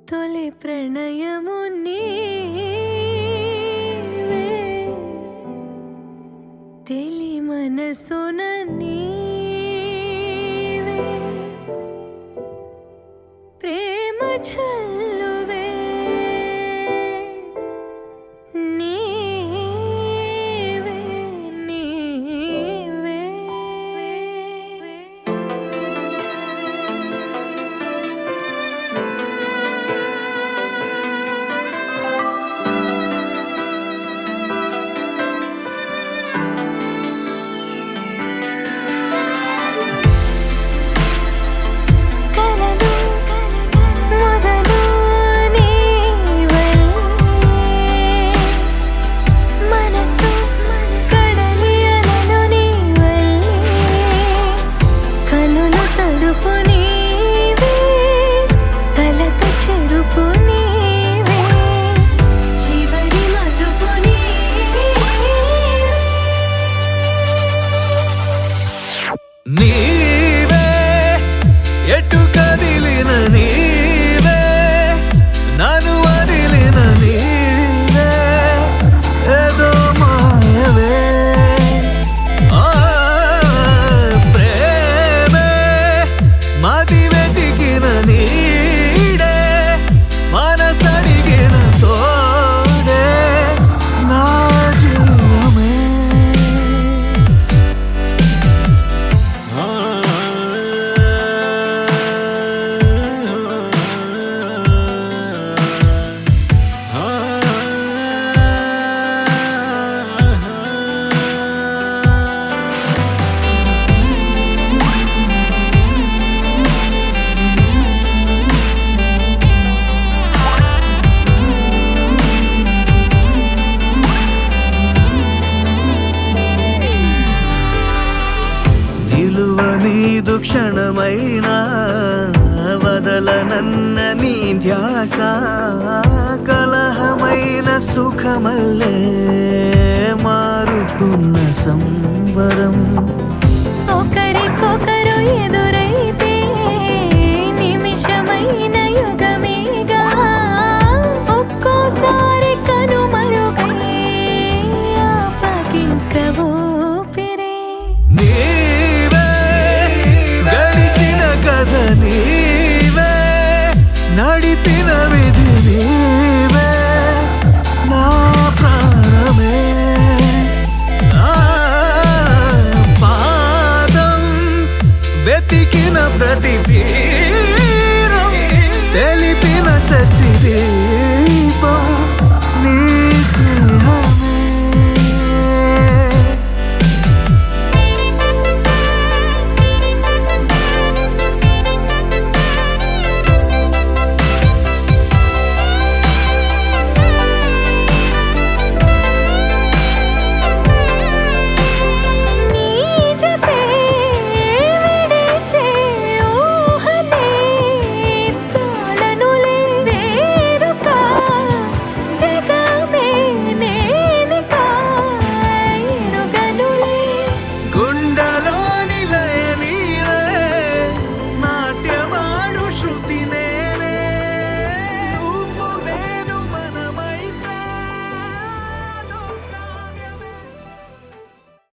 తొలి ప్రణయము నీవే తెలి మనసున నీవే ప్రేమ చల్లువే నీవే నీవే నీవే ఎటు కదిలిన నీవే నన్ను వదిలిన నీవే ఏదో మాయవే ప్రేమే మది వెతికిన నీడే మనసడిగిన తోడే నా జీవమే నీదు క్షణమైనా వదలనన్న నీ ధ్యాస కలహమైన సుఖమల్లే మారుతున్న సంవరం ఒకరికొకరు ఎదురైతే నిమిషమైన యుగమేగా ఒక్కోసారి కనుమరుగై ఆపకింక ఊపిరే నీవే నడిపిన విధి నీవే నా ప్రాణమే పాదం వెతికిన ప్రతి